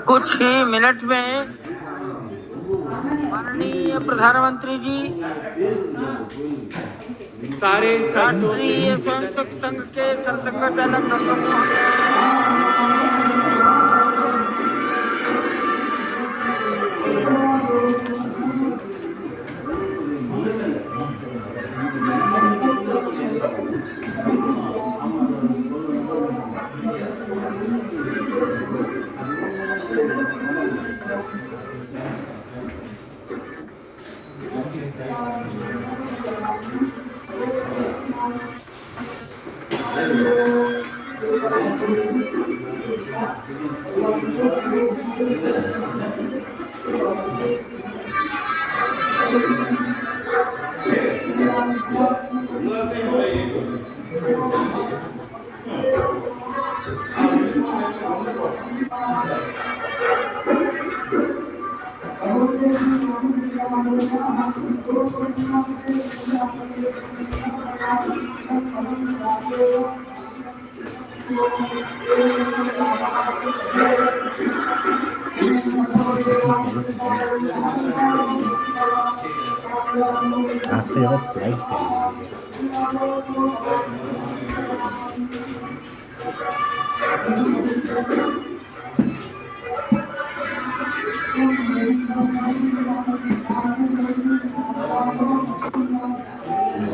कुछ ही मिनट में माननीय प्रधानमंत्री जी सारे राष्ट्रीय स्वयंसेवक संघ के संसंघचालक डॉक्टर आपसे ज़्यादा स्प्राइट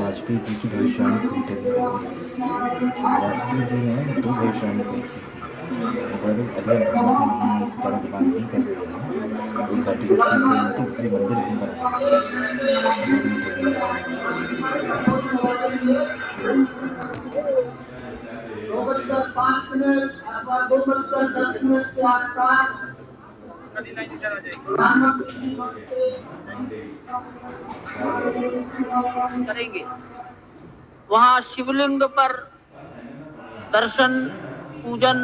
वाजपेयी जी की भविष्यवाणी सुनते थे। वाजपेयी जी ने 2 भविष्यवाणी की थी। अगर नहीं इस तरह की बात नहीं कर रहे हैं, एक आर्टिकल 370 दूसरी मंदिर नहीं बना करेंगे। वहां शिवलिंग पर दर्शन पूजन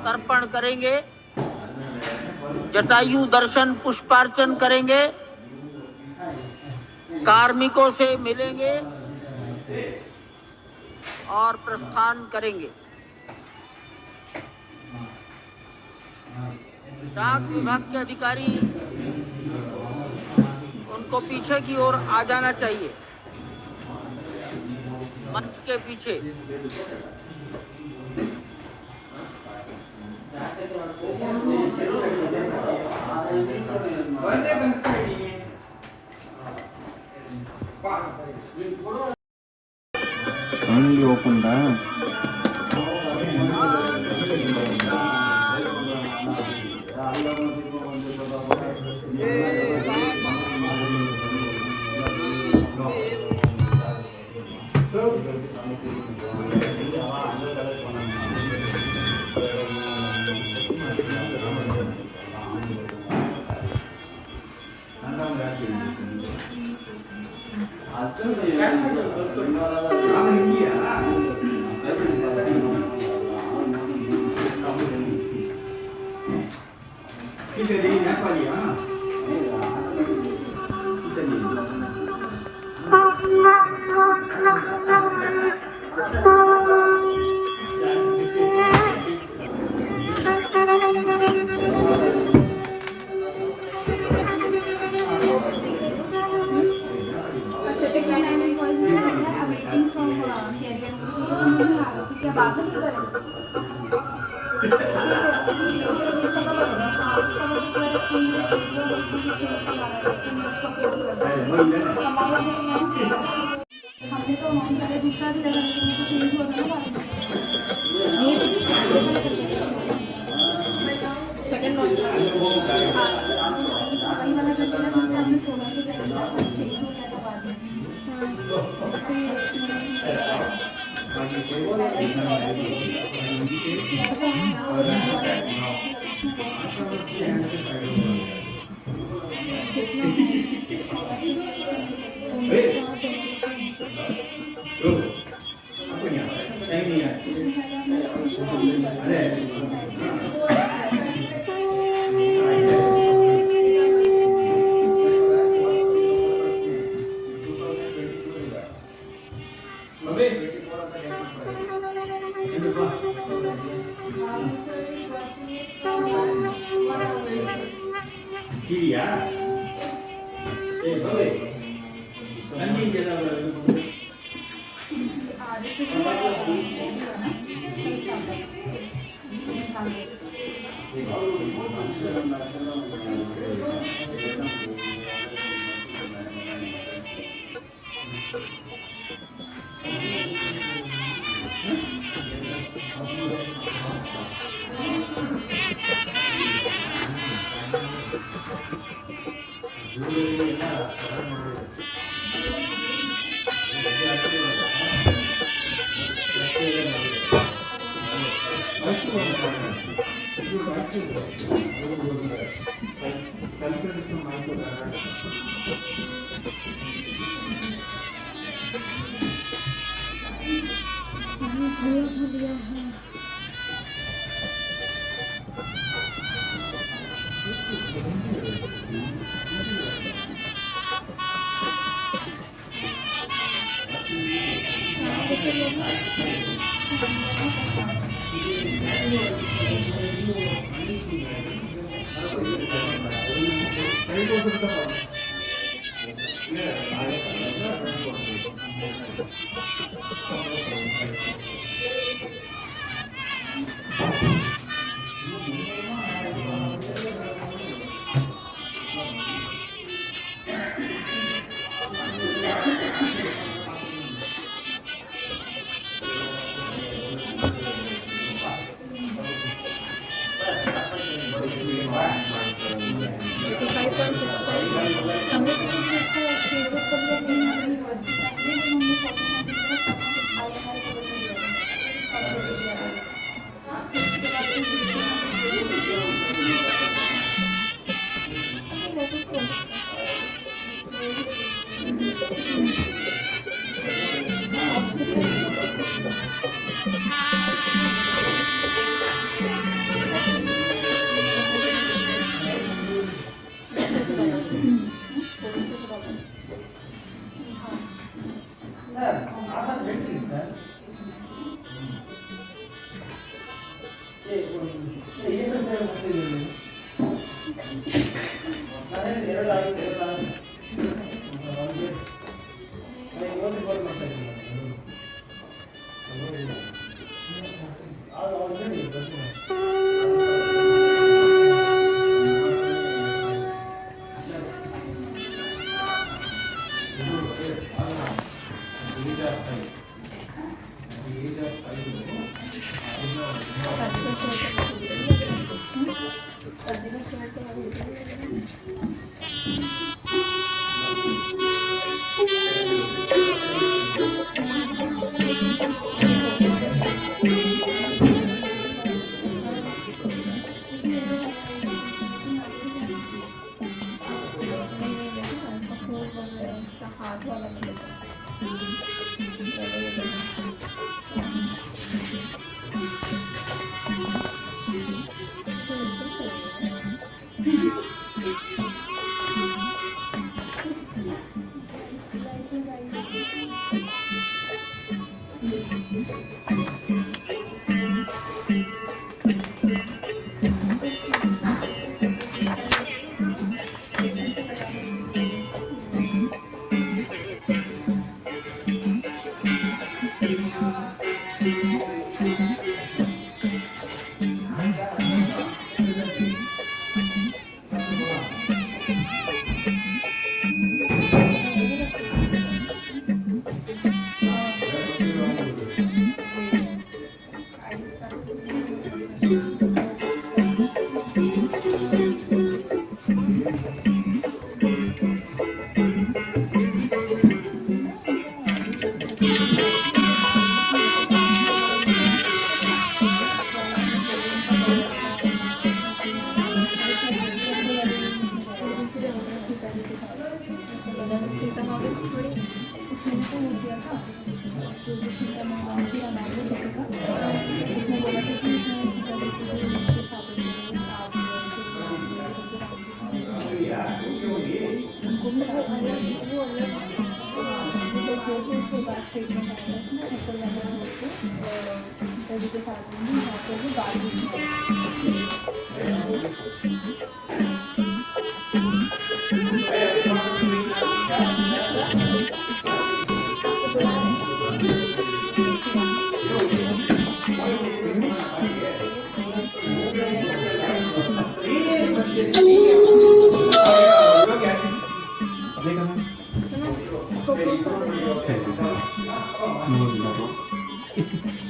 तर्पण करेंगे, जटायु दर्शन पुष्पार्चन करेंगे, कार्मिकों से मिलेंगे और प्रस्थान करेंगे। डाक विभाग के अधिकारी उनको पीछे की ओर आ जाना चाहिए, मंच के पीछे। only open the हमने तो पहले दूसरा भी लगा तो चेंज हुआ था ना सेकंड वही वाला करके ना जिससे हमने 16 से पहले चेंज हो गया था बाद में TV야? 예, 뭐래? 산지 되나 봐.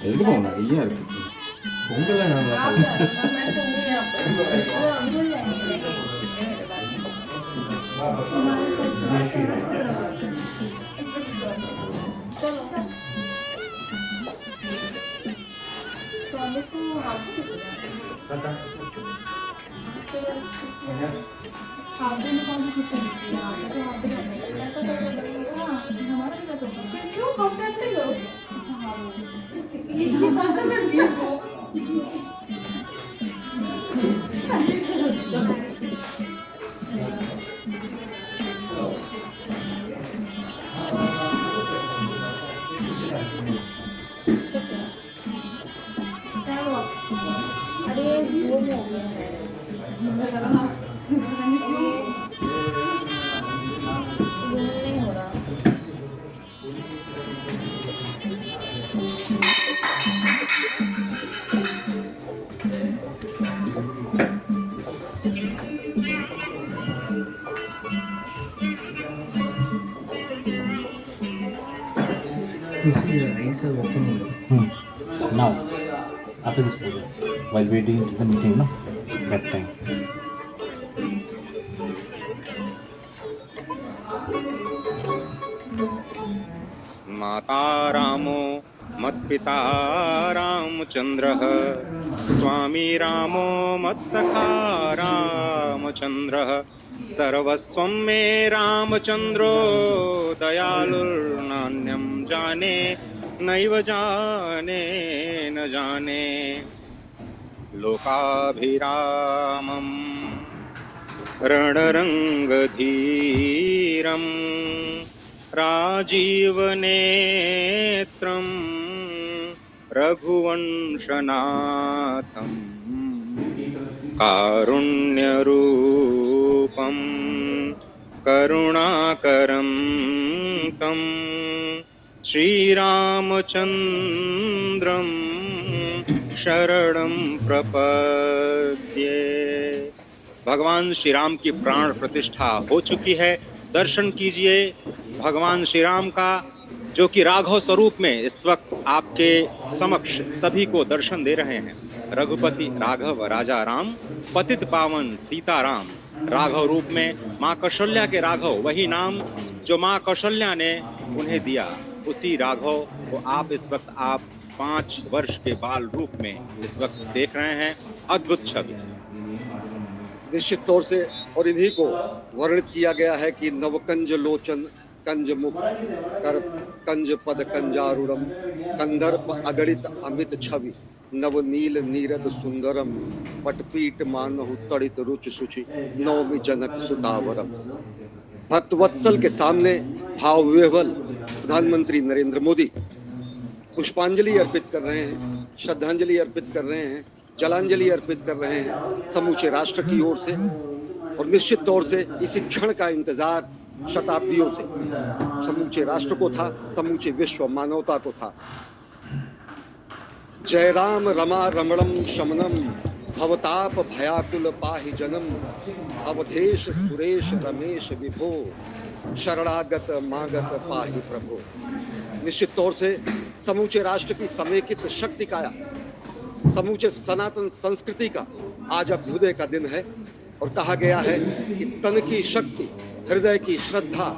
ఎందుకు ఉన్నారు ఇయ్యాలి పొంగలైనా क्यों कॉन्टेक्ट लो ये कॉन्सेप्ट है अरे वो हो गया है नहीं हो रहा Now, after this program, while waiting to the meeting, no, that time. माता रामो मत्पिता रामचंद्रः स्वामी रामो मत्सखा रामचंद्रः सर्वस्वं मे रामचंद्रो दयालुर्नान्यं जाने नैव जाने न जाने लोकाभिरामं रणरङ्गधीरम् राजीवनेत्रं रघुवंशनाथं कारुण्यरूपं करुणाकरं तं श्रीरामचन्द्रं शरणं प्रपद्ये। भगवान श्री राम की प्राण प्रतिष्ठा हो चुकी है। दर्शन कीजिए भगवान श्री राम का, जो कि राघव स्वरूप में इस वक्त आपके समक्ष सभी को दर्शन दे रहे हैं। रघुपति राघव राजा राम, पतित पावन सीताराम। राघव रूप में माँ कौशल्या के राघव, वही नाम जो माँ कौशल्या ने उन्हें दिया, उसी राघव को आप इस वक्त 5 वर्ष के बाल रूप में इस वक्त देख रहे हैं। अद्भुत छवि। निश्चित तौर से और इन्हीं को वर्णित किया गया है कि नवकंज लोचन कंज मुख कर कंज पद कंजारूढ़म कंदर्प अगणित अमित छवि नवनील नीरद सुंदरम पटपीट मानहु तड़ित रुचि सुचि नवमी जनक सुतावरम। भक्तवत्सल के सामने भाव विह्वल प्रधानमंत्री नरेंद्र मोदी पुष्पांजलि अर्पित कर रहे हैं, श्रद्धांजलि अर्पित कर रहे हैं, जलांजलि अर्पित कर रहे हैं समूचे राष्ट्र की ओर से। और निश्चित तौर से इसी क्षण का इंतजार शताब्दियों से समूचे राष्ट्र को था, समूचे विश्व मानवता को था। जय राम रमा रमणम शमनम भवताप भयाकुल पाहि जनम अवधेश सुरेश रमेश विभो शरणागत मागत पाहि प्रभो। निश्चित तौर से समूचे राष्ट्र की समेकित शक्ति का, समूचे सनातन संस्कृति का आज अभ्युदय का दिन है। और कहा गया है कि तन की शक्ति, हृदय की श्रद्धा,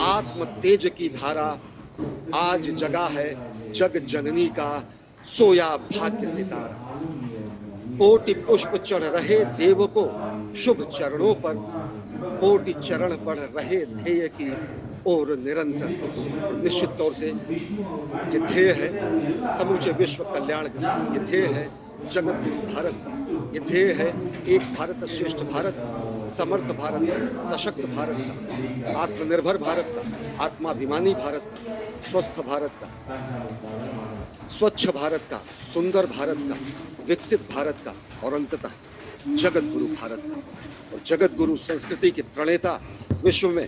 आत्म तेज की धारा आज जगा है जग जननी का सोया भाग्य सितारा। कोटि पुष्प चढ़ रहे देव को शुभ चरणों पर, कोटि चरण पढ़ रहे ध्येय की और निरंतर। निश्चित तौर से ये ध्येय है समूचे विश्व कल्याण का, ये ध्येय है जगत गुरु भारत का, ये ध्येय है एक भारत श्रेष्ठ भारत का, समर्थ भारत का, सशक्त भारत का, आत्मनिर्भर भारत का, आत्माभिमानी भारत का, स्वस्थ भारत का, स्वच्छ भारत का, सुंदर भारत का, विकसित भारत का और अंततः जगत गुरु भारत का। और जगत गुरु संस्कृति के प्रणेता, विश्व में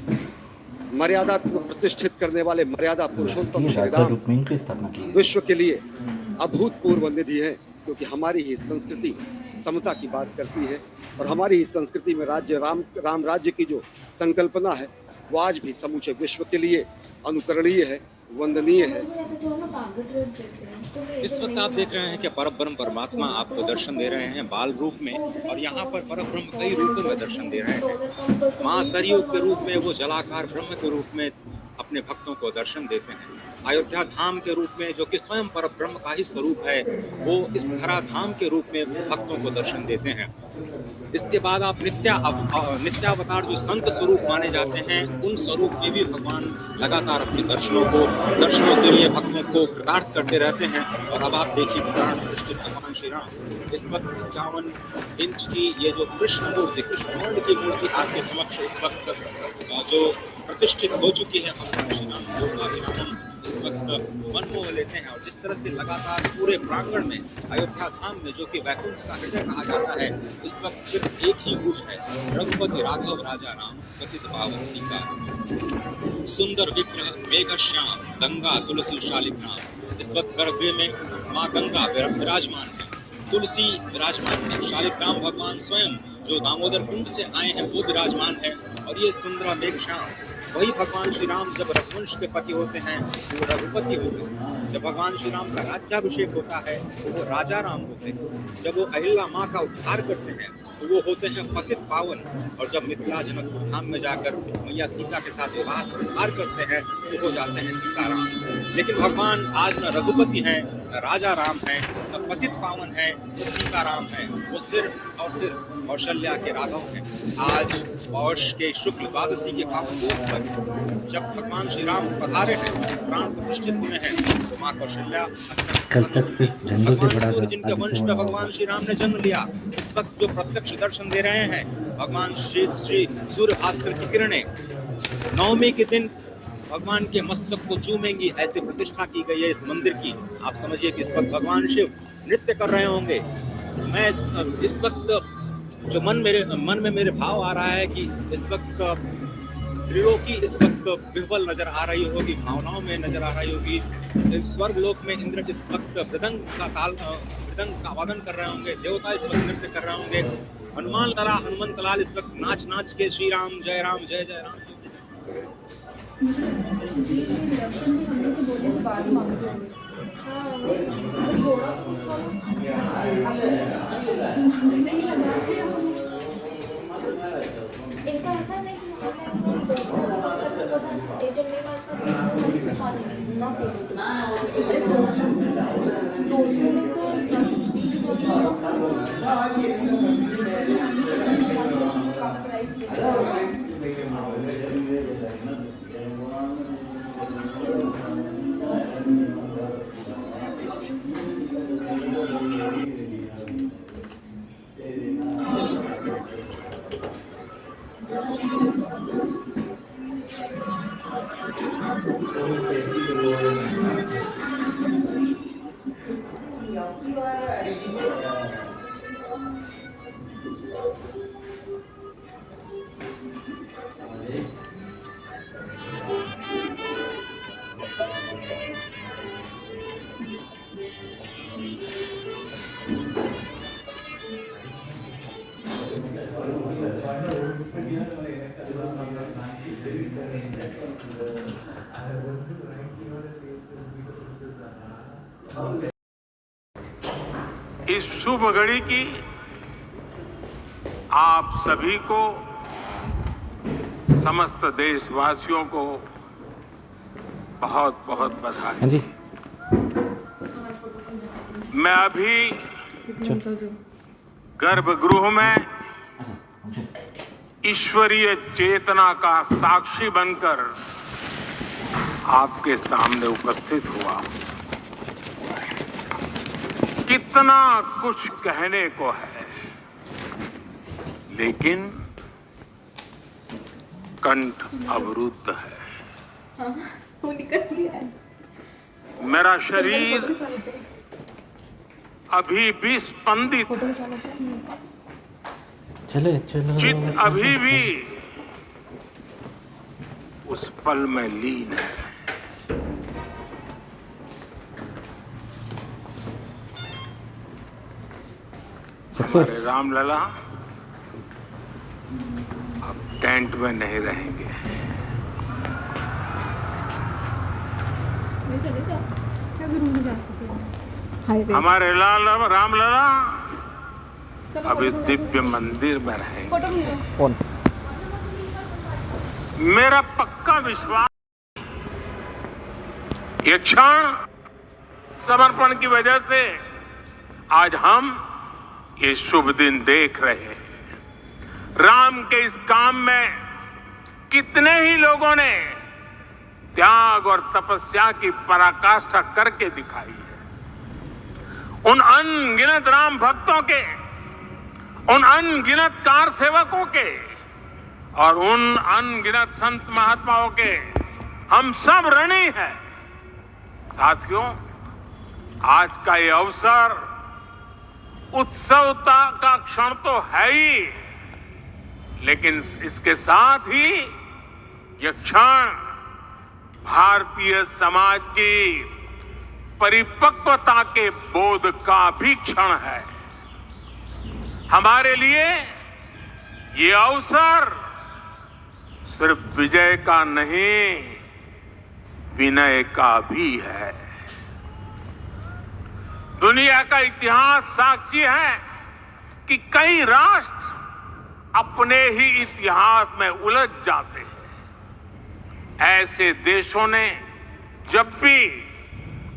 मर्यादा को प्रतिष्ठित करने वाले मर्यादा पुरुषोत्तम श्री राम विश्व के लिए अभूतपूर्व निधि है, क्योंकि हमारी ही संस्कृति समता की बात करती है। और हमारी इस संस्कृति में राम राज्य की जो संकल्पना है वो आज भी समूचे विश्व के लिए अनुकरणीय है, वंदनीय है। इस वक्त आप देख रहे हैं कि परब्रह्म परमात्मा आपको दर्शन दे रहे हैं बाल रूप में, और यहाँ पर परब्रह्म कई रूपों में दर्शन दे रहे हैं। माँ सरयू के रूप में वो जलाकार ब्रह्म के रूप में अपने भक्तों को दर्शन देते हैं। अयोध्या धाम के रूप में जो कि स्वयं परब्रह्म का ही स्वरूप है, वो इस धरा धाम के रूप में भक्तों को दर्शन देते हैं। इसके बाद आप नित्यावतार जो संत स्वरूप माने जाते हैं, उन स्वरूप में भी भगवान लगातार अपने दर्शनों के लिए भक्तों को कृतार्थ करते रहते हैं। और अब आप देखिए प्राण प्रतिष्ठित भगवान श्री राम इस वक्त 51 इंच की ये जो कृष्ण वर्ण की मूर्ति आपके समक्ष इस वक्त जो प्रतिष्ठित हो चुकी है, भगवान श्री राम जो इस वक्त मन मोह लेते हैं। और जिस तरह से लगातार पूरे प्रांगण में अयोध्या धाम में जो कि वैकुंठ का हृदय कहा जाता है, इस वक्त सिर्फ एक ही गुज है, रघुपति राघव राजा राम पतित पावन सीता। सुंदर विग्रह मेघ श्याम गंगा तुलसी शालिग्राम। इस वक्त गर्भगृह में माँ गंगा विराजमान है, तुलसी विराजमान है, शालिग्राम भगवान स्वयं जो दामोदर कुंड से आए हैं वो विराजमान है। और ये सुंदर मेघ श्याम वही भगवान श्री राम जब रघुवंश के पति होते हैं वो रघुपति होते हैं। जब भगवान श्री राम का राज्याभिषेक होता है तो वो राजा राम होते हैं। जब वो अहिल्या माँ का उद्धार करते हैं तो वो होते हैं पतित पावन। और जब मिथिला जनकपुर धाम में जाकर मैया सीता के साथ विवाह संस्कार करते हैं तो हो जाते हैं सीताराम। लेकिन भगवान आज न रघुपति हैं, न राजा राम हैं, न पतित पावन है, न सीताराम है, वो सिर्फ और सिर्फ कौशल्या के राघव हैं। आज पौष के शुक्ल द्वादशी के पावन रूप पर जब भगवान श्री राम पधारे हैं, प्राण प्रतिष्ठित हुए हैं, तो माँ कौशल्या कल तक सिर्फ झंडों से बड़ा था, जिनके वंश में भगवान श्री राम ने जन्म लिया, इस वक्त जो प्रत्यक्ष दर्शन दे रहे हैं भगवान श्री सूर्य भास्कर की किरणें नवमी के दिन भगवान के मस्तक को चूमेंगी, ऐसी प्रतिष्ठा की गई है इस मंदिर की। आप समझिए कि इस वक्त भगवान शिव नृत्य कर रहे होंगे। मैं इस वक्त जो मन में मेरे भाव आ रहा है कि इस वक्त त्रिलोकी इस वक्त विह्वल नजर आ रही होगी, भावनाओं में नजर आ रही होगी। स्वर्ग लोक में इंद्र इस वक्त मृदंग का वादन कर रहे होंगे, देवता इस वक्त नृत्य कर रहे होंगे। हनुमंत लाल इस वक्त नाच के श्री राम जय राम जय जय राम। दर्शन भी हम लोग के बोले बाद मांगते होंगे। इनका ऐसा नहीं इस शुभ घड़ी की आप सभी को, समस्त देशवासियों को बहुत बहुत बधाई। हाँ जी, मैं अभी गर्भगृह में ईश्वरीय चेतना का साक्षी बनकर आपके सामने उपस्थित हुआ। कितना कुछ कहने को है, लेकिन कंठ अवरुद्ध है। मेरा शरीर अभी भी स्पंदित है, चले चलो। चित्त अभी भी उस पल में लीन है। सक्सेस। हमारे रामलला अब टेंट में नहीं रहेंगे। ले जा क्या करूँगी जाके हमारे रामलला चलो अब इस दिव्य मंदिर में रहेंगे। फोटो मिलो कौन? मेरा पक्का विश्वास, ये क्षण समर्पण की वजह से आज हम ये शुभ दिन देख रहे हैं। राम के इस काम में कितने ही लोगों ने त्याग और तपस्या की पराकाष्ठा करके दिखाई है। उन अनगिनत राम भक्तों के, उन अनगिनत कार सेवकों के और उन अनगिनत संत महात्माओं के हम सब ऋणी हैं। साथियों, आज का ये अवसर उत्सवता का क्षण तो है ही, लेकिन इसके साथ ही यह क्षण भारतीय समाज की परिपक्वता के बोध का भी क्षण है। हमारे लिए ये अवसर सिर्फ विजय का नहीं, विनय का भी है। दुनिया का इतिहास साक्षी है कि कई राष्ट्र अपने ही इतिहास में उलझ जाते हैं। ऐसे देशों ने जब भी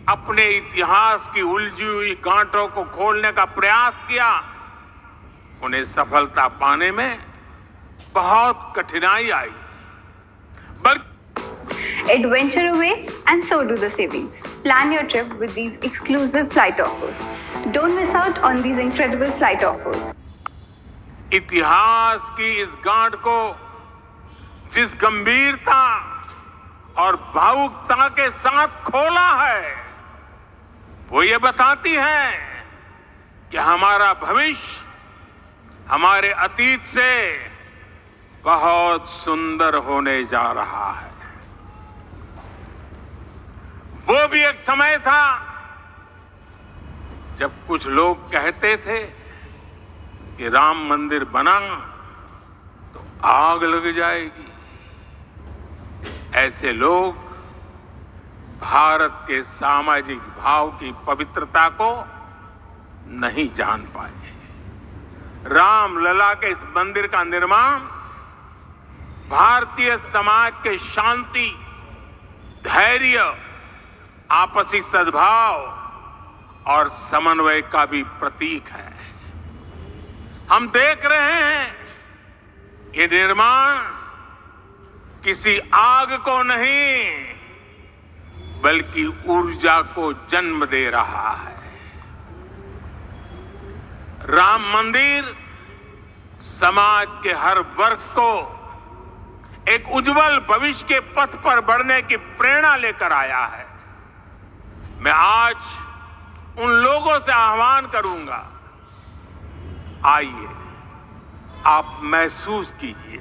अपने इतिहास की उलझी हुई गांठों को खोलने का प्रयास किया, उन्हें सफलता पाने में बहुत कठिनाई आई। बल्कि Adventure awaits and so do the savings. Plan your trip with these exclusive flight offers. Don't miss out on these incredible flight offers. इतिहास की इस गांठ को जिस गंभीरता और भावुकता के साथ खोला है, वो ये बताती है कि हमारा भविष्य हमारे अतीत से बहुत सुंदर होने जा रहा है। वो भी एक समय था जब कुछ लोग कहते थे कि राम मंदिर बना तो आग लग जाएगी। ऐसे लोग भारत के सामाजिक भाव की पवित्रता को नहीं जान पाए। रामलला के इस मंदिर का निर्माण भारतीय समाज के शांति, धैर्य, आपसी सद्भाव और समन्वय का भी प्रतीक है। हम देख रहे हैं ये निर्माण किसी आग को नहीं बल्कि ऊर्जा को जन्म दे रहा है। राम मंदिर समाज के हर वर्ग को एक उज्जवल भविष्य के पथ पर बढ़ने की प्रेरणा लेकर आया है। मैं आज उन लोगों से आह्वान करूंगा, आइए आप महसूस कीजिए,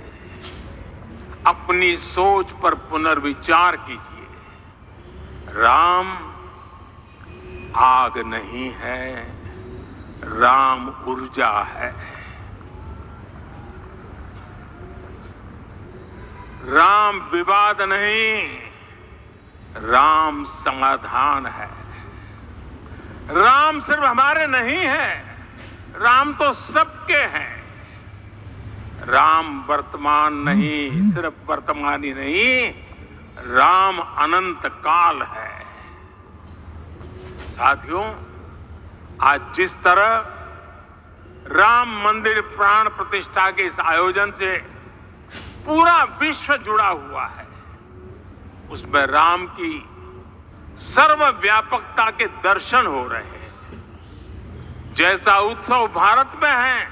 अपनी सोच पर पुनर्विचार कीजिए। राम आग नहीं है, राम ऊर्जा है। राम विवाद नहीं, राम समाधान है। राम सिर्फ हमारे नहीं है, राम तो सबके हैं। राम वर्तमान नहीं, सिर्फ वर्तमान ही नहीं, राम अनंत काल है। साथियों, आज जिस तरह राम मंदिर प्राण प्रतिष्ठा के इस आयोजन से पूरा विश्व जुड़ा हुआ है, उसमें राम की सर्वव्यापकता के दर्शन हो रहे हैं। जैसा उत्सव भारत में है,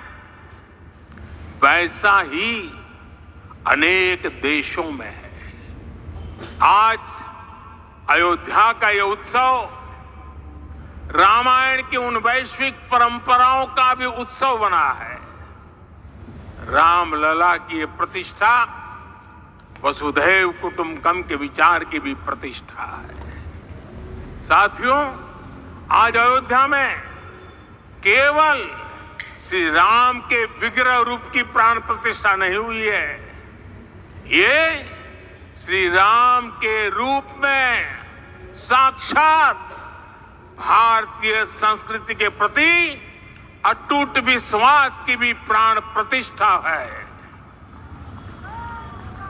वैसा ही अनेक देशों में है। आज अयोध्या का यह उत्सव रामायण की उन वैश्विक परंपराओं का भी उत्सव बना है। रामलला की ये प्रतिष्ठा वसुधैव कुटुंबकम के विचार की भी प्रतिष्ठा है। साथियों, आज अयोध्या में केवल श्री राम के विग्रह रूप की प्राण प्रतिष्ठा नहीं हुई है। ये श्री राम के रूप में साक्षात भारतीय संस्कृति के प्रति अटूट विश्वास की भी प्राण प्रतिष्ठा है।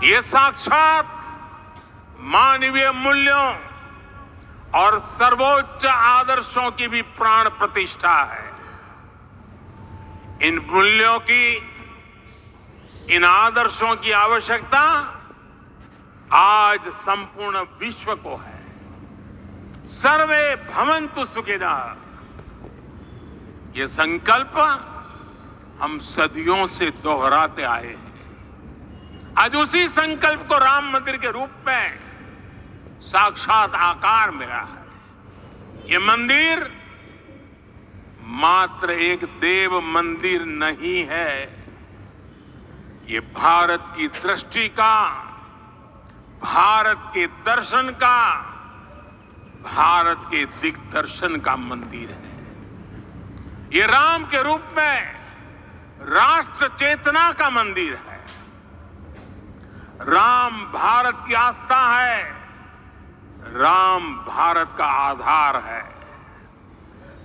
ये साक्षात मानवीय मूल्यों और सर्वोच्च आदर्शों की भी प्राण प्रतिष्ठा है। इन मूल्यों की, इन आदर्शों की आवश्यकता आज संपूर्ण विश्व को है। सर्वे भवन्तु सुखिनः, ये संकल्प हम सदियों से दोहराते आए हैं। आज उसी संकल्प को राम मंदिर के रूप में साक्षात आकार मिला है। ये मंदिर मात्र एक देव मंदिर नहीं है, ये भारत की दृष्टि का, भारत के दर्शन का, भारत के दिग्दर्शन का मंदिर है। ये राम के रूप में राष्ट्र चेतना का मंदिर है। राम भारत की आस्था है, राम भारत का आधार है,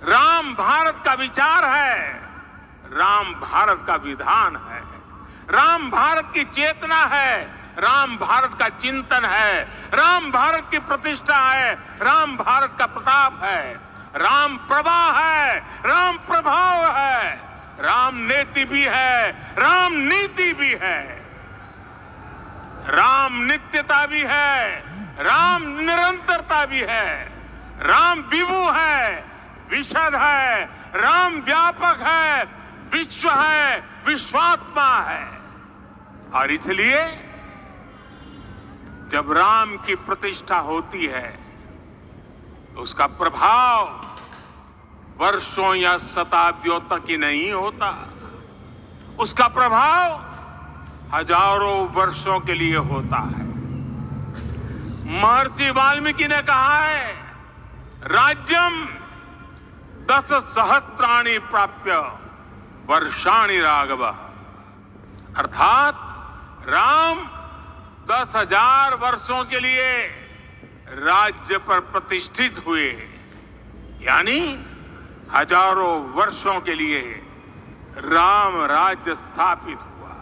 राम भारत का विचार है, राम भारत का विधान है, राम भारत की चेतना है, राम भारत का चिंतन है, राम भारत की प्रतिष्ठा है, राम भारत का प्रताप है, राम प्रवाह है, राम प्रभाव है, राम नीति भी है, राम नीति भी है, राम नित्यता भी है, राम निरंतरता भी है, राम विभु है, विशद है, राम व्यापक है, विश्व है, विश्वात्मा है। और इसलिए जब राम की प्रतिष्ठा होती है तो उसका प्रभाव वर्षों या शताब्दियों तक ही नहीं होता, उसका प्रभाव हजारों वर्षों के लिए होता है। महर्षि वाल्मीकि ने कहा है, राज्यम 10 सहस्त्राणि प्राप्य वर्षाणि राघव, अर्थात राम 10,000 वर्षों के लिए राज्य पर प्रतिष्ठित हुए, यानी हजारों वर्षों के लिए राम राज्य स्थापित हुआ।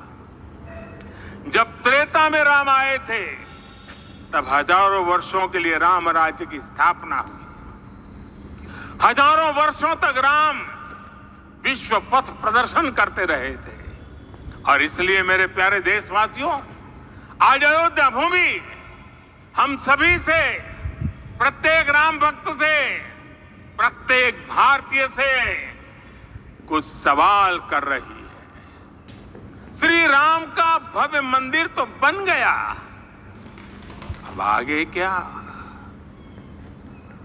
जब त्रेता में राम आए थे तब हजारों वर्षों के लिए राम राज्य की स्थापना हुई। हजारों वर्षों तक राम विश्व पथ प्रदर्शन करते रहे थे। और इसलिए मेरे प्यारे देशवासियों, आज अयोध्या भूमि हम सभी से, प्रत्येक राम भक्त से, प्रत्येक भारतीय से कुछ सवाल कर रही है। श्री राम का भव्य मंदिर तो बन गया, अब आगे क्या?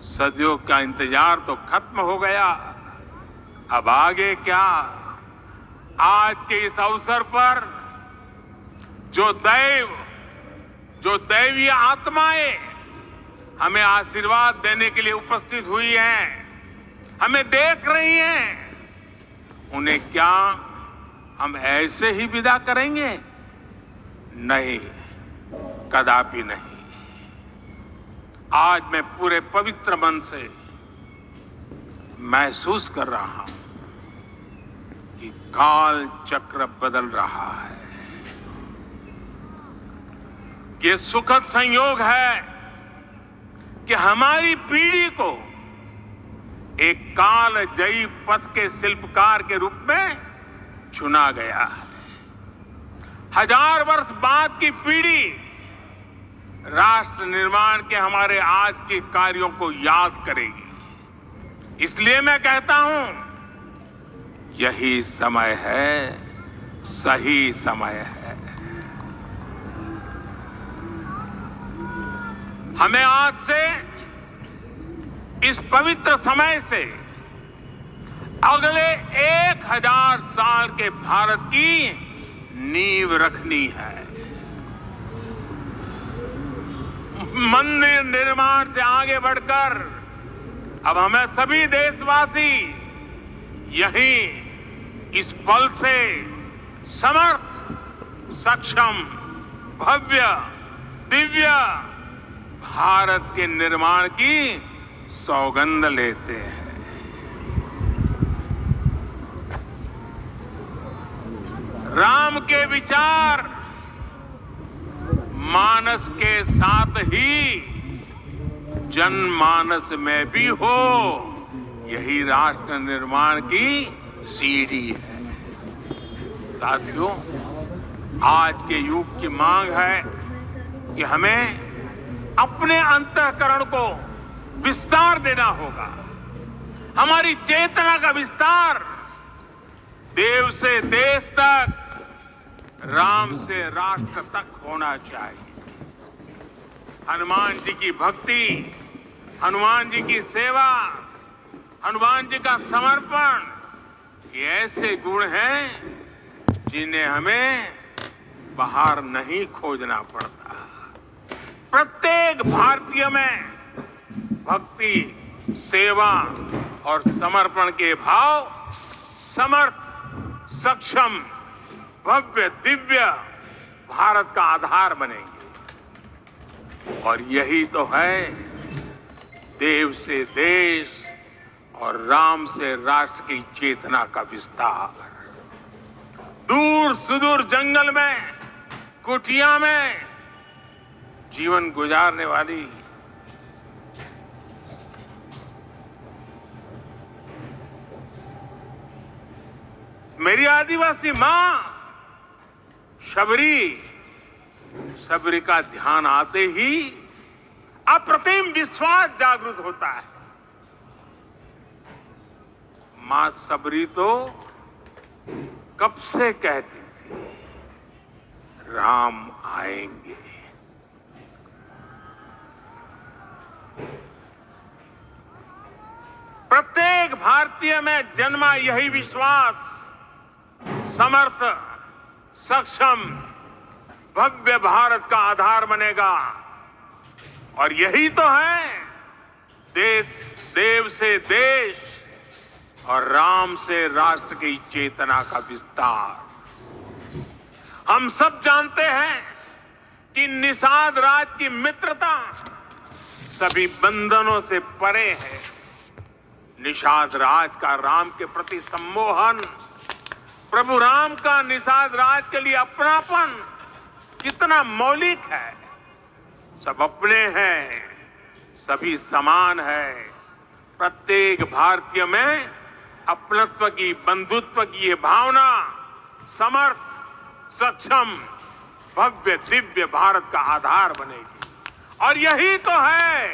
सदियों का इंतजार तो खत्म हो गया, अब आगे क्या? आज के इस अवसर पर जो दैवीय आत्माएं हमें आशीर्वाद देने के लिए उपस्थित हुई हैं, हमें देख रही हैं, उन्हें क्या हम ऐसे ही विदा करेंगे? नहीं, कदापि नहीं। आज मैं पूरे पवित्र मन से महसूस कर रहा हूं कि काल चक्र बदल रहा है। ये सुखद संयोग है कि हमारी पीढ़ी को एक काल जयी पथ के शिल्पकार के रूप में चुना गया है। 1000 वर्ष बाद की पीढ़ी राष्ट्र निर्माण के हमारे आज के कार्यों को याद करेगी। इसलिए मैं कहता हूं, यही समय है, सही समय है। हमें आज से, इस पवित्र समय से अगले 1000 साल के भारत की नींव रखनी है। मंदिर निर्माण से आगे बढ़कर अब हमें सभी देशवासी यही इस पल से समर्थ, सक्षम, भव्य, दिव्य भारत के निर्माण की सौगंध लेते हैं। राम के विचार मानस के साथ ही जनमानस में भी हो, यही राष्ट्र निर्माण की सीढ़ी है। साथियों, आज के युग की मांग है कि हमें अपने अंतःकरण को विस्तार देना होगा। हमारी चेतना का विस्तार देव से देश तक, राम से राष्ट्र तक होना चाहिए। हनुमान जी की भक्ति, हनुमान जी की सेवा, हनुमान जी का समर्पण, ये ऐसे गुण हैं जिन्हें हमें बाहर नहीं खोजना पड़ता। प्रत्येक भारतीय में भक्ति, सेवा और समर्पण के भाव समर्थ, सक्षम, भव्य, दिव्य भारत का आधार बनेंगे। और यही तो है देव से देश और राम से राष्ट्र की चेतना का विस्तार। दूर सुदूर जंगल में, कुटिया में जीवन गुजारने वाली मेरी आदिवासी मां शबरी का ध्यान आते ही अप्रतिम विश्वास जागृत होता है। मां शबरी तो कब से कहती थी, राम आएंगे। प्रत्येक भारतीय में जन्मा यही विश्वास समर्थ, सक्षम, भव्य भारत का आधार बनेगा। और यही तो है देव से देश और राम से राष्ट्र की चेतना का विस्तार। हम सब जानते हैं कि निषाद राज की मित्रता सभी बंधनों से परे है। निषाद राज का राम के प्रति सम्मोहन, प्रभु राम का निषाद राज के लिए अपनापन कितना मौलिक है। सब अपने हैं, सभी समान है। प्रत्येक भारतीय में अपनत्व की, बंधुत्व की ये भावना समर्थ, सक्षम, भव्य, दिव्य भारत का आधार बनेगी। और यही तो है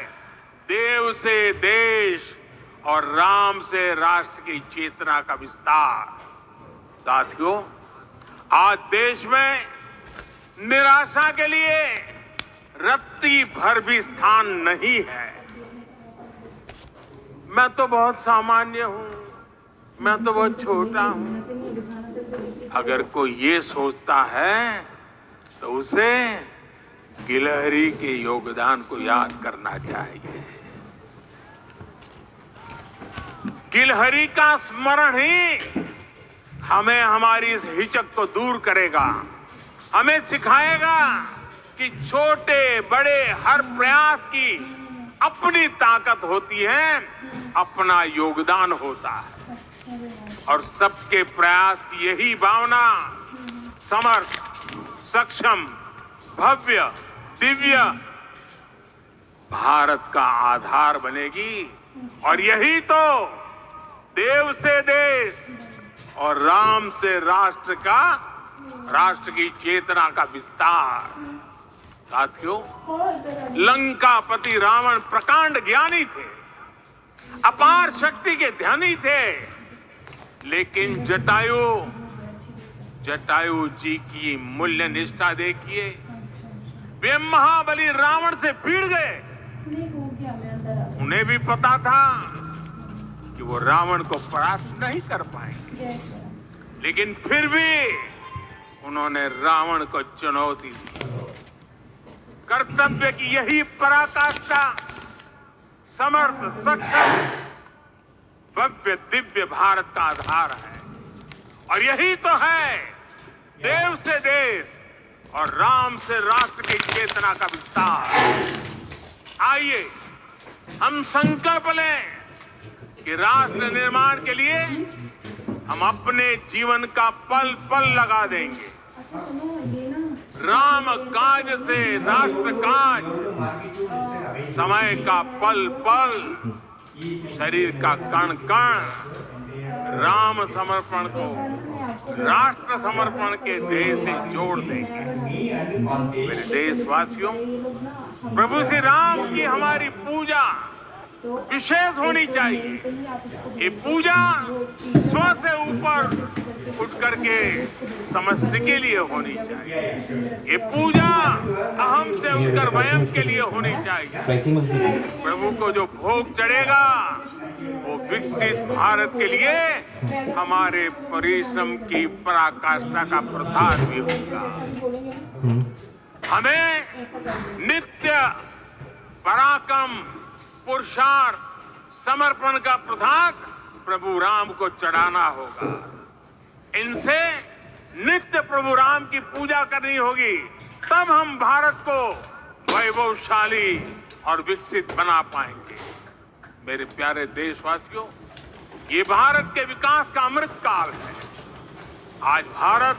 देव से देश और राम से राष्ट्र की चेतना का विस्तार। साथियों, आज देश में निराशा के लिए रत्ती भर भी स्थान नहीं है। मैं तो बहुत सामान्य हूं, मैं तो बहुत छोटा हूं। अगर कोई ये सोचता है तो उसे गिलहरी के योगदान को याद करना चाहिए। गिलहरी का स्मरण ही हमें हमारी इस हिचक को दूर करेगा, हमें सिखाएगा कि छोटे बड़े हर प्रयास की अपनी ताकत होती है, अपना योगदान होता है। और सबके प्रयास की यही भावना समर्थ, सक्षम, भव्य, दिव्य भारत का आधार बनेगी। और यही तो देव से देश और राम से राष्ट्र की चेतना का विस्तार। साथियों, लंकापति रावण प्रकांड ज्ञानी थे, अपार शक्ति के धनी थे, लेकिन जटायु जी की मूल्य निष्ठा देखिए। वे महाबली रावण से भिड़ गए। उन्हें भी पता था कि वो रावण को परास्त नहीं कर पाएंगे, लेकिन फिर भी उन्होंने रावण को चुनौती दी। कर्तव्य की यही पराकाष्ठा समर्थ, सक्षम, भव्य, दिव्य भारत का आधार है। और यही तो है देव से देश और राम से राष्ट्र की चेतना का विस्तार। आइए हम संकल्प लें कि राष्ट्र निर्माण के लिए हम अपने जीवन का पल पल लगा देंगे। अच्छा सुनो ये ना राम काज से राष्ट्र काज, समय का पल पल, शरीर का कण कण राम समर्पण को राष्ट्र समर्पण के ध्येय से जोड़ देंगे। मेरे देशवासियों, प्रभु श्री राम की हमारी पूजा विशेष होनी चाहिए। ये पूजा स्व से ऊपर उठ करके समष्टि के लिए होनी चाहिए। ये पूजा अहम से उठकर वयम के लिए होनी चाहिए। प्रभु को जो भोग चढ़ेगा वो विकसित भारत के लिए हमारे परिश्रम की पराकाष्ठा का प्रसाद भी होगा। हमें नित्य पराक्रम, पुरुषार्थ, समर्पण का प्रसाद प्रभु राम को चढ़ाना होगा। इनसे नित्य प्रभु राम की पूजा करनी होगी, तब हम भारत को वैभवशाली और विकसित बना पाएंगे। मेरे प्यारे देशवासियों, ये भारत के विकास का अमृत काल है। आज भारत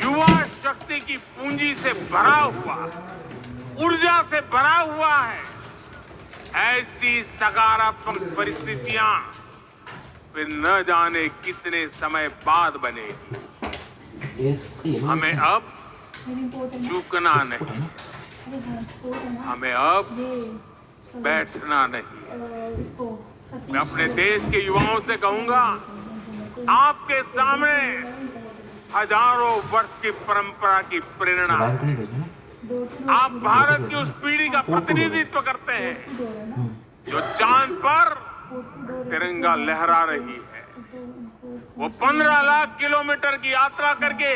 युवा शक्ति की पूंजी से भरा हुआ, ऊर्जा से भरा हुआ है। ऐसी सकारात्मक परिस्थितियां फिर न जाने कितने समय बाद बनेगी। हमें अब चूकना नहीं, हमें अब बैठना नहीं। मैं अपने देश के युवाओं से कहूंगा, आपके सामने हजारों वर्ष की परंपरा की प्रेरणा है। आप भारत की उस पीढ़ी का प्रतिनिधित्व करते हैं जो चांद पर तिरंगा लहरा रही है। वो 15 लाख किलोमीटर की यात्रा करके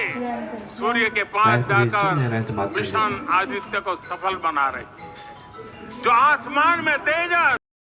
सूर्य के पास जाकर मिशन आदित्य को सफल बना रही है। जो आसमान में तेजस